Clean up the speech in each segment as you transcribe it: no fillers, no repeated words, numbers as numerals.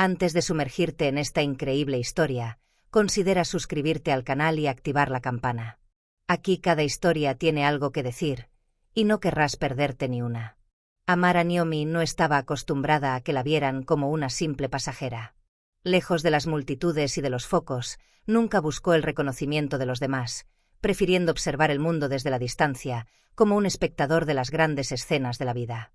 Antes de sumergirte en esta increíble historia, considera suscribirte al canal y activar la campana. Aquí cada historia tiene algo que decir, y no querrás perderte ni una. Amara Niomi no estaba acostumbrada a que la vieran como una simple pasajera. Lejos de las multitudes y de los focos, nunca buscó el reconocimiento de los demás, prefiriendo observar el mundo desde la distancia, como un espectador de las grandes escenas de la vida.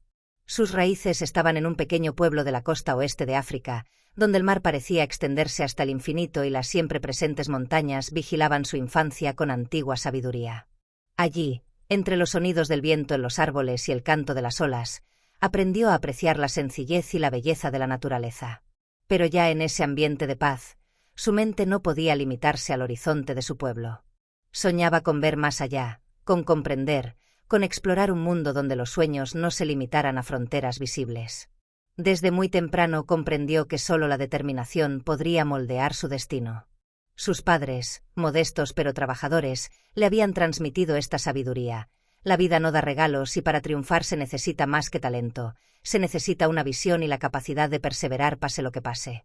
Sus raíces estaban en un pequeño pueblo de la costa oeste de África, donde el mar parecía extenderse hasta el infinito y las siempre presentes montañas vigilaban su infancia con antigua sabiduría. Allí, entre los sonidos del viento en los árboles y el canto de las olas, aprendió a apreciar la sencillez y la belleza de la naturaleza. Pero ya en ese ambiente de paz, su mente no podía limitarse al horizonte de su pueblo. Soñaba con ver más allá, con comprender, con explorar un mundo donde los sueños no se limitaran a fronteras visibles. Desde muy temprano comprendió que solo la determinación podría moldear su destino. Sus padres, modestos pero trabajadores, le habían transmitido esta sabiduría. La vida no da regalos y para triunfar se necesita más que talento, se necesita una visión y la capacidad de perseverar pase lo que pase.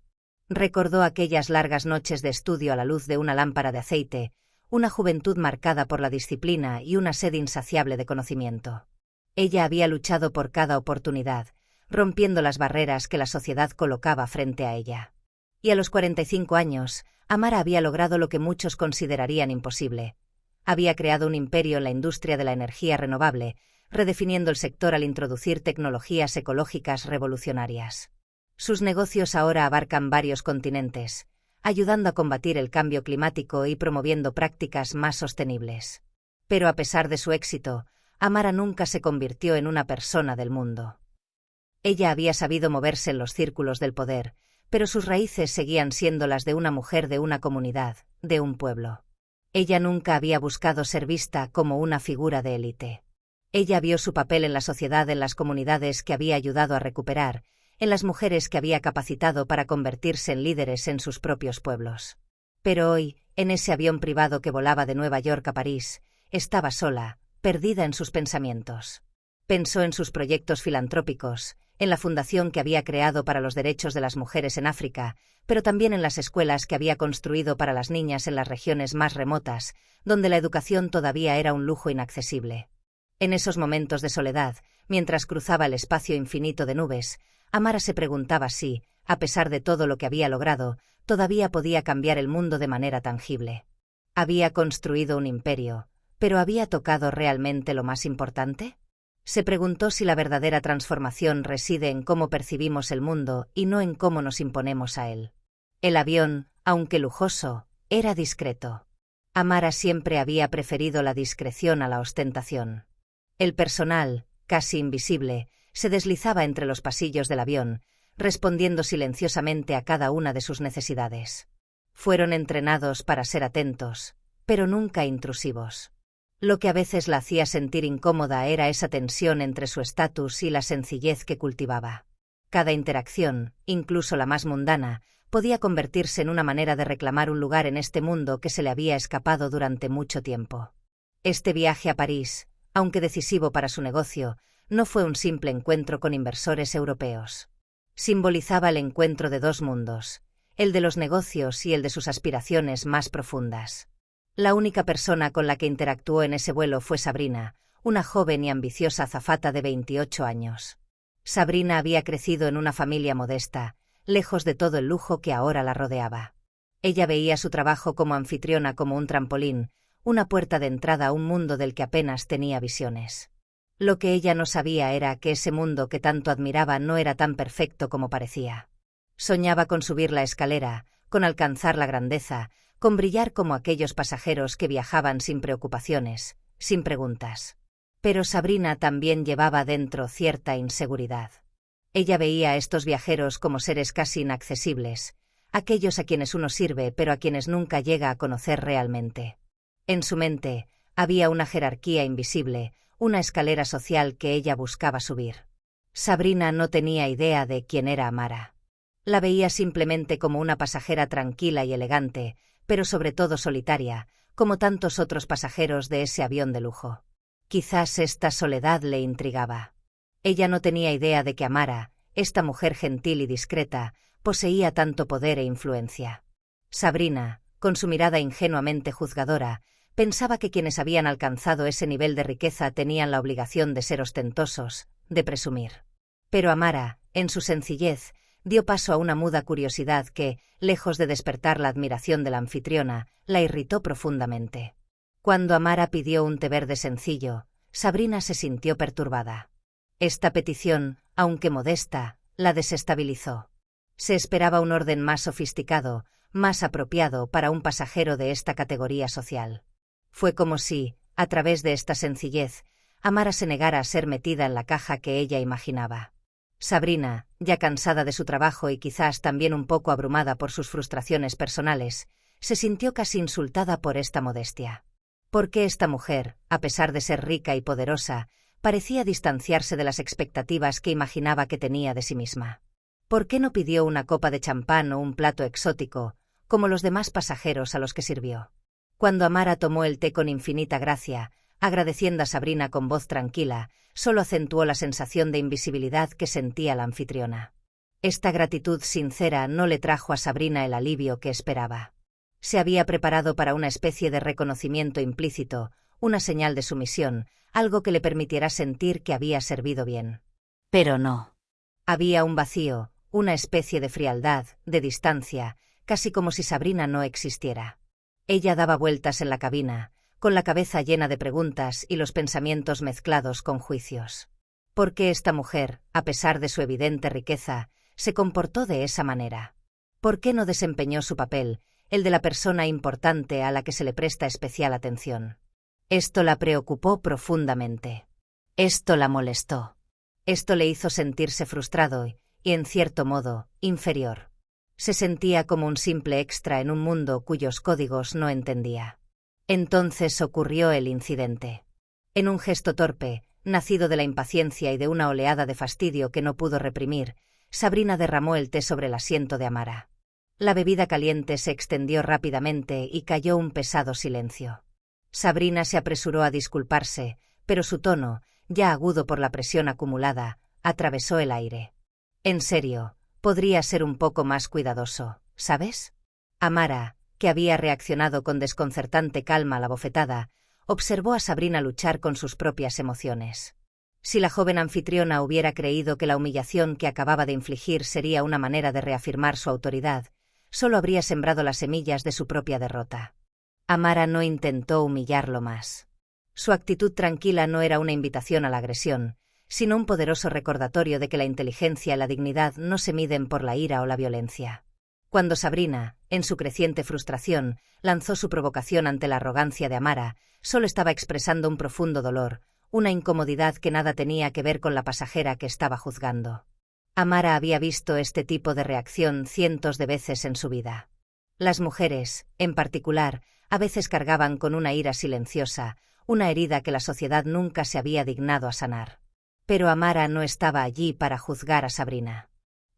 Recordó aquellas largas noches de estudio a la luz de una lámpara de aceite, una juventud marcada por la disciplina y una sed insaciable de conocimiento. Ella había luchado por cada oportunidad, rompiendo las barreras que la sociedad colocaba frente a ella. Y a los 45 años, Amara había logrado lo que muchos considerarían imposible. Había creado un imperio en la industria de la energía renovable, redefiniendo el sector al introducir tecnologías ecológicas revolucionarias. Sus negocios ahora abarcan varios continentes, ayudando a combatir el cambio climático y promoviendo prácticas más sostenibles. Pero a pesar de su éxito, Amara nunca se convirtió en una persona del mundo. Ella había sabido moverse en los círculos del poder, pero sus raíces seguían siendo las de una mujer de una comunidad, de un pueblo. Ella nunca había buscado ser vista como una figura de élite. Ella vio su papel en la sociedad, en las comunidades que había ayudado a recuperar, en las mujeres que había capacitado para convertirse en líderes en sus propios pueblos. Pero hoy, en ese avión privado que volaba de Nueva York a París, estaba sola, perdida en sus pensamientos. Pensó en sus proyectos filantrópicos, en la fundación que había creado para los derechos de las mujeres en África, pero también en las escuelas que había construido para las niñas en las regiones más remotas, donde la educación todavía era un lujo inaccesible. En esos momentos de soledad, mientras cruzaba el espacio infinito de nubes, Amara se preguntaba si, a pesar de todo lo que había logrado, todavía podía cambiar el mundo de manera tangible. Había construido un imperio, pero ¿había tocado realmente lo más importante? Se preguntó si la verdadera transformación reside en cómo percibimos el mundo y no en cómo nos imponemos a él. El avión, aunque lujoso, era discreto. Amara siempre había preferido la discreción a la ostentación. El personal, casi invisible, se deslizaba entre los pasillos del avión, respondiendo silenciosamente a cada una de sus necesidades. Fueron entrenados para ser atentos, pero nunca intrusivos. Lo que a veces la hacía sentir incómoda era esa tensión entre su estatus y la sencillez que cultivaba. Cada interacción, incluso la más mundana, podía convertirse en una manera de reclamar un lugar en este mundo que se le había escapado durante mucho tiempo. Este viaje a París, aunque decisivo para su negocio, no fue un simple encuentro con inversores europeos. Simbolizaba el encuentro de dos mundos, el de los negocios y el de sus aspiraciones más profundas. La única persona con la que interactuó en ese vuelo fue Sabrina, una joven y ambiciosa azafata de 28 años. Sabrina había crecido en una familia modesta, lejos de todo el lujo que ahora la rodeaba. Ella veía su trabajo como anfitriona como un trampolín, una puerta de entrada a un mundo del que apenas tenía visiones. Lo que ella no sabía era que ese mundo que tanto admiraba no era tan perfecto como parecía. Soñaba con subir la escalera, con alcanzar la grandeza, con brillar como aquellos pasajeros que viajaban sin preocupaciones, sin preguntas. Pero Sabrina también llevaba dentro cierta inseguridad. Ella veía a estos viajeros como seres casi inaccesibles, aquellos a quienes uno sirve pero a quienes nunca llega a conocer realmente. En su mente había una jerarquía invisible, una escalera social que ella buscaba subir. Sabrina no tenía idea de quién era Amara. La veía simplemente como una pasajera tranquila y elegante, pero sobre todo solitaria, como tantos otros pasajeros de ese avión de lujo. Quizás esta soledad le intrigaba. Ella no tenía idea de que Amara, esta mujer gentil y discreta, poseía tanto poder e influencia. Sabrina, con su mirada ingenuamente juzgadora, pensaba que quienes habían alcanzado ese nivel de riqueza tenían la obligación de ser ostentosos, de presumir. Pero Amara, en su sencillez, dio paso a una muda curiosidad que, lejos de despertar la admiración de la anfitriona, la irritó profundamente. Cuando Amara pidió un té verde sencillo, Sabrina se sintió perturbada. Esta petición, aunque modesta, la desestabilizó. Se esperaba un orden más sofisticado, más apropiado para un pasajero de esta categoría social. Fue como si, a través de esta sencillez, Amara se negara a ser metida en la caja que ella imaginaba. Sabrina, ya cansada de su trabajo y quizás también un poco abrumada por sus frustraciones personales, se sintió casi insultada por esta modestia. ¿Por qué esta mujer, a pesar de ser rica y poderosa, parecía distanciarse de las expectativas que imaginaba que tenía de sí misma? ¿Por qué no pidió una copa de champán o un plato exótico, como los demás pasajeros a los que sirvió? Cuando Amara tomó el té con infinita gracia, agradeciendo a Sabrina con voz tranquila, solo acentuó la sensación de invisibilidad que sentía la anfitriona. Esta gratitud sincera no le trajo a Sabrina el alivio que esperaba. Se había preparado para una especie de reconocimiento implícito, una señal de sumisión, algo que le permitiera sentir que había servido bien. Pero no. Había un vacío, una especie de frialdad, de distancia, casi como si Sabrina no existiera. Ella daba vueltas en la cabina, con la cabeza llena de preguntas y los pensamientos mezclados con juicios. ¿Por qué esta mujer, a pesar de su evidente riqueza, se comportó de esa manera? ¿Por qué no desempeñó su papel, el de la persona importante a la que se le presta especial atención? Esto la preocupó profundamente. Esto la molestó. Esto le hizo sentirse frustrado y, en cierto modo, inferior. Se sentía como un simple extra en un mundo cuyos códigos no entendía. Entonces ocurrió el incidente. En un gesto torpe, nacido de la impaciencia y de una oleada de fastidio que no pudo reprimir, Sabrina derramó el té sobre el asiento de Amara. La bebida caliente se extendió rápidamente y cayó un pesado silencio. Sabrina se apresuró a disculparse, pero su tono, ya agudo por la presión acumulada, atravesó el aire. En serio, podría ser un poco más cuidadoso, ¿sabes? Amara, que había reaccionado con desconcertante calma a la bofetada, observó a Sabrina luchar con sus propias emociones. Si la joven anfitriona hubiera creído que la humillación que acababa de infligir sería una manera de reafirmar su autoridad, solo habría sembrado las semillas de su propia derrota. Amara no intentó humillarlo más. Su actitud tranquila no era una invitación a la agresión, sino un poderoso recordatorio de que la inteligencia y la dignidad no se miden por la ira o la violencia. Cuando Sabrina, en su creciente frustración, lanzó su provocación ante la arrogancia de Amara, solo estaba expresando un profundo dolor, una incomodidad que nada tenía que ver con la pasajera que estaba juzgando. Amara había visto este tipo de reacción cientos de veces en su vida. Las mujeres, en particular, a veces cargaban con una ira silenciosa, una herida que la sociedad nunca se había dignado a sanar. Pero Amara no estaba allí para juzgar a Sabrina.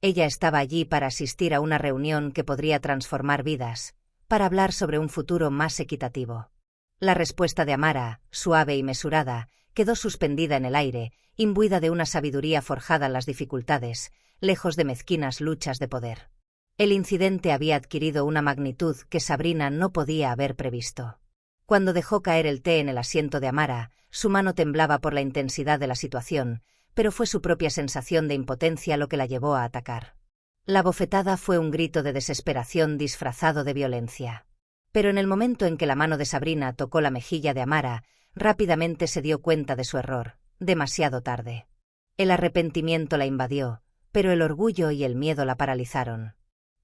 Ella estaba allí para asistir a una reunión que podría transformar vidas, para hablar sobre un futuro más equitativo. La respuesta de Amara, suave y mesurada, quedó suspendida en el aire, imbuida de una sabiduría forjada en las dificultades, lejos de mezquinas luchas de poder. El incidente había adquirido una magnitud que Sabrina no podía haber previsto. Cuando dejó caer el té en el asiento de Amara, su mano temblaba por la intensidad de la situación, pero fue su propia sensación de impotencia lo que la llevó a atacar. La bofetada fue un grito de desesperación disfrazado de violencia. Pero en el momento en que la mano de Sabrina tocó la mejilla de Amara, rápidamente se dio cuenta de su error, demasiado tarde. El arrepentimiento la invadió, pero el orgullo y el miedo la paralizaron.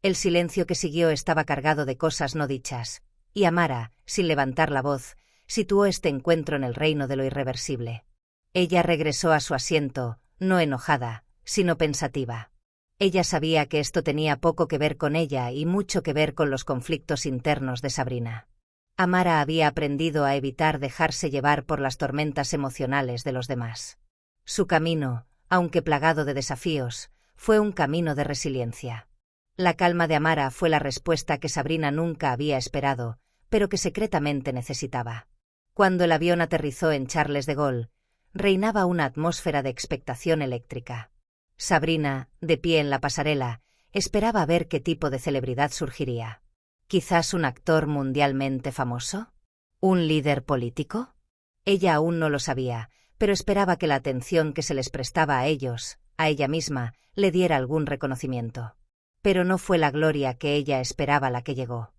El silencio que siguió estaba cargado de cosas no dichas, y Amara, sin levantar la voz, situó este encuentro en el reino de lo irreversible. Ella regresó a su asiento, no enojada, sino pensativa. Ella sabía que esto tenía poco que ver con ella y mucho que ver con los conflictos internos de Sabrina. Amara había aprendido a evitar dejarse llevar por las tormentas emocionales de los demás. Su camino, aunque plagado de desafíos, fue un camino de resiliencia. La calma de Amara fue la respuesta que Sabrina nunca había esperado, pero que secretamente necesitaba. Cuando el avión aterrizó en Charles de Gaulle, reinaba una atmósfera de expectación eléctrica. Sabrina, de pie en la pasarela, esperaba ver qué tipo de celebridad surgiría. ¿Quizás un actor mundialmente famoso? ¿Un líder político? Ella aún no lo sabía, pero esperaba que la atención que se les prestaba a ellos, a ella misma, le diera algún reconocimiento. Pero no fue la gloria que ella esperaba la que llegó.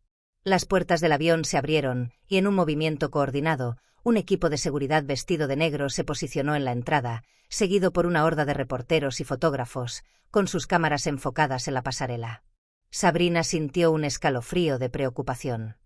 Las puertas del avión se abrieron, y en un movimiento coordinado, un equipo de seguridad vestido de negro se posicionó en la entrada, seguido por una horda de reporteros y fotógrafos, con sus cámaras enfocadas en la pasarela. Sabrina sintió un escalofrío de preocupación.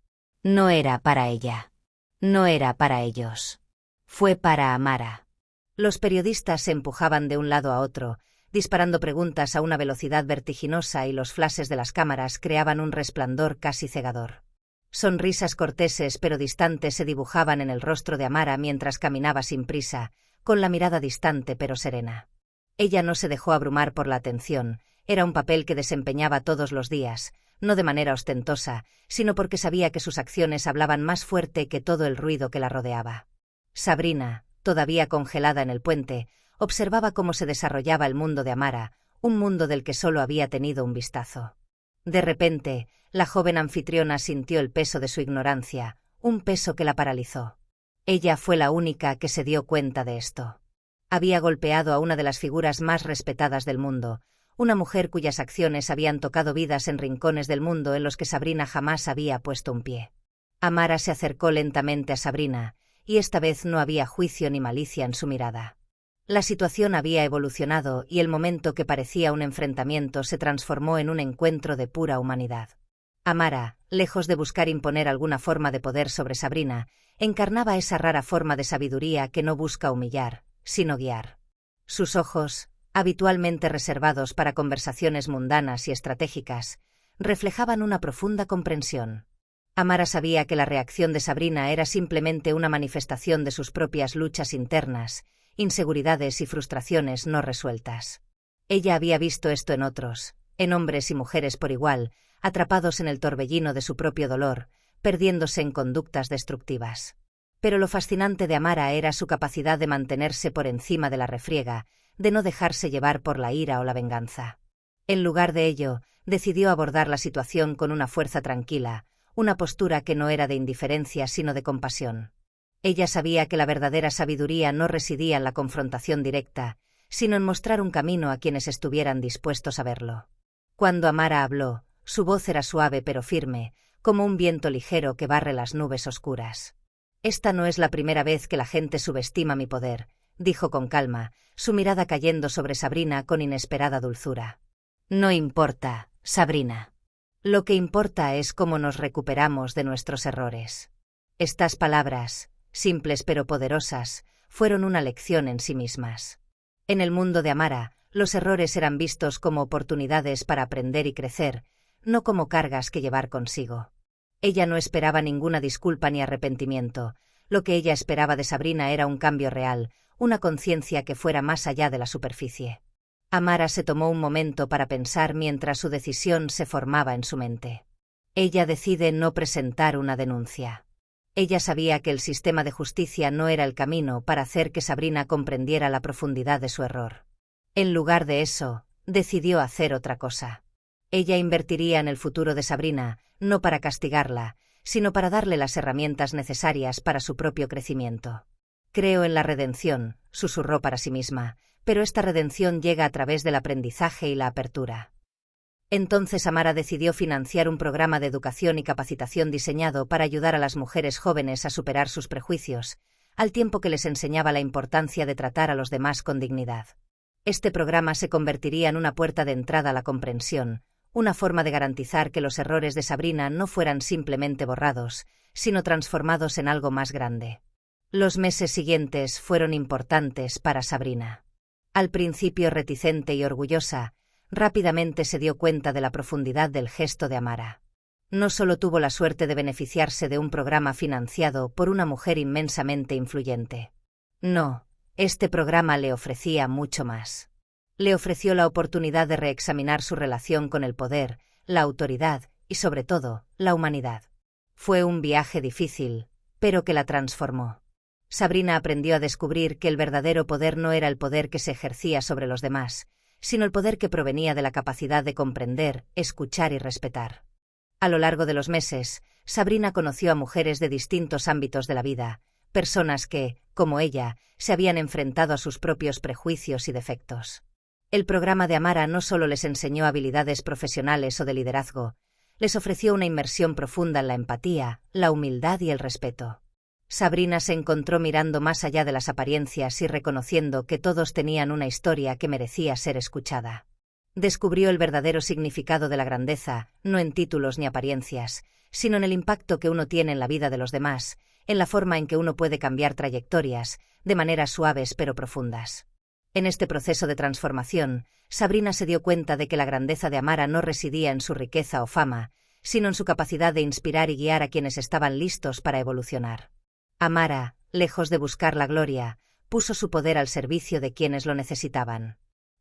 No era para ella. No era para ellos. Fue para Amara. Los periodistas se empujaban de un lado a otro, disparando preguntas a una velocidad vertiginosa, y los flashes de las cámaras creaban un resplandor casi cegador. Sonrisas corteses pero distantes se dibujaban en el rostro de Amara mientras caminaba sin prisa, con la mirada distante pero serena. Ella no se dejó abrumar por la atención, era un papel que desempeñaba todos los días, no de manera ostentosa, sino porque sabía que sus acciones hablaban más fuerte que todo el ruido que la rodeaba. Sabrina, todavía congelada en el puente, observaba cómo se desarrollaba el mundo de Amara, un mundo del que solo había tenido un vistazo. De repente, la joven anfitriona sintió el peso de su ignorancia, un peso que la paralizó. Ella fue la única que se dio cuenta de esto. Había golpeado a una de las figuras más respetadas del mundo, una mujer cuyas acciones habían tocado vidas en rincones del mundo en los que Sabrina jamás había puesto un pie. Amara se acercó lentamente a Sabrina, y esta vez no había juicio ni malicia en su mirada. La situación había evolucionado y el momento que parecía un enfrentamiento se transformó en un encuentro de pura humanidad. Amara, lejos de buscar imponer alguna forma de poder sobre Sabrina, encarnaba esa rara forma de sabiduría que no busca humillar, sino guiar. Sus ojos, habitualmente reservados para conversaciones mundanas y estratégicas, reflejaban una profunda comprensión. Amara sabía que la reacción de Sabrina era simplemente una manifestación de sus propias luchas internas, inseguridades y frustraciones no resueltas. Ella había visto esto en otros, en hombres y mujeres por igual, atrapados en el torbellino de su propio dolor, perdiéndose en conductas destructivas. Pero lo fascinante de Amara era su capacidad de mantenerse por encima de la refriega, de no dejarse llevar por la ira o la venganza. En lugar de ello, decidió abordar la situación con una fuerza tranquila, una postura que no era de indiferencia sino de compasión. Ella sabía que la verdadera sabiduría no residía en la confrontación directa, sino en mostrar un camino a quienes estuvieran dispuestos a verlo. Cuando Amara habló, su voz era suave pero firme, como un viento ligero que barre las nubes oscuras. «Esta no es la primera vez que la gente subestima mi poder», dijo con calma, su mirada cayendo sobre Sabrina con inesperada dulzura. «No importa, Sabrina. Lo que importa es cómo nos recuperamos de nuestros errores». Estas palabras, simples pero poderosas, fueron una lección en sí mismas. En el mundo de Amara, los errores eran vistos como oportunidades para aprender y crecer, no como cargas que llevar consigo. Ella no esperaba ninguna disculpa ni arrepentimiento. Lo que ella esperaba de Sabrina era un cambio real, una conciencia que fuera más allá de la superficie. Amara se tomó un momento para pensar mientras su decisión se formaba en su mente. Ella decide no presentar una denuncia. Ella sabía que el sistema de justicia no era el camino para hacer que Sabrina comprendiera la profundidad de su error. En lugar de eso, decidió hacer otra cosa. Ella invertiría en el futuro de Sabrina, no para castigarla, sino para darle las herramientas necesarias para su propio crecimiento. «Creo en la redención», susurró para sí misma, pero esta redención llega a través del aprendizaje y la apertura. Entonces Amara decidió financiar un programa de educación y capacitación diseñado para ayudar a las mujeres jóvenes a superar sus prejuicios, al tiempo que les enseñaba la importancia de tratar a los demás con dignidad. Este programa se convertiría en una puerta de entrada a la comprensión, una forma de garantizar que los errores de Sabrina no fueran simplemente borrados, sino transformados en algo más grande. Los meses siguientes fueron importantes para Sabrina. Al principio reticente y orgullosa, rápidamente se dio cuenta de la profundidad del gesto de Amara. No solo tuvo la suerte de beneficiarse de un programa financiado por una mujer inmensamente influyente. No, este programa le ofrecía mucho más. Le ofreció la oportunidad de reexaminar su relación con el poder, la autoridad y, sobre todo, la humanidad. Fue un viaje difícil, pero que la transformó. Sabrina aprendió a descubrir que el verdadero poder no era el poder que se ejercía sobre los demás, sino el poder que provenía de la capacidad de comprender, escuchar y respetar. A lo largo de los meses, Sabrina conoció a mujeres de distintos ámbitos de la vida, personas que, como ella, se habían enfrentado a sus propios prejuicios y defectos. El programa de Amara no solo les enseñó habilidades profesionales o de liderazgo, les ofreció una inmersión profunda en la empatía, la humildad y el respeto. Sabrina se encontró mirando más allá de las apariencias y reconociendo que todos tenían una historia que merecía ser escuchada. Descubrió el verdadero significado de la grandeza, no en títulos ni apariencias, sino en el impacto que uno tiene en la vida de los demás, en la forma en que uno puede cambiar trayectorias, de maneras suaves pero profundas. En este proceso de transformación, Sabrina se dio cuenta de que la grandeza de Amara no residía en su riqueza o fama, sino en su capacidad de inspirar y guiar a quienes estaban listos para evolucionar. Amara, lejos de buscar la gloria, puso su poder al servicio de quienes lo necesitaban.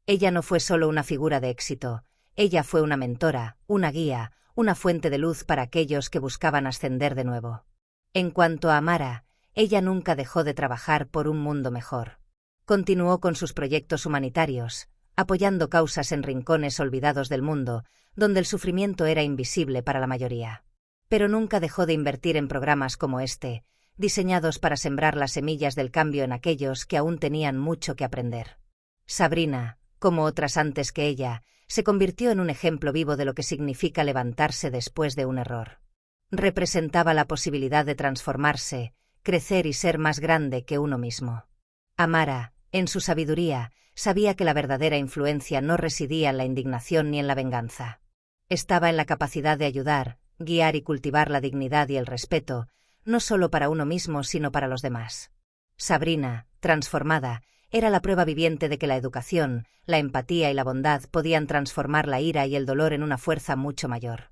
Ella no fue solo una figura de éxito, ella fue una mentora, una guía, una fuente de luz para aquellos que buscaban ascender de nuevo. En cuanto a Amara, ella nunca dejó de trabajar por un mundo mejor. Continuó con sus proyectos humanitarios, apoyando causas en rincones olvidados del mundo, donde el sufrimiento era invisible para la mayoría. Pero nunca dejó de invertir en programas como este, diseñados para sembrar las semillas del cambio en aquellos que aún tenían mucho que aprender. Sabrina, como otras antes que ella, se convirtió en un ejemplo vivo de lo que significa levantarse después de un error. Representaba la posibilidad de transformarse, crecer y ser más grande que uno mismo. Amara, en su sabiduría, sabía que la verdadera influencia no residía en la indignación ni en la venganza. Estaba en la capacidad de ayudar, guiar y cultivar la dignidad y el respeto, no solo para uno mismo sino para los demás. Sabrina, transformada, era la prueba viviente de que la educación, la empatía y la bondad podían transformar la ira y el dolor en una fuerza mucho mayor.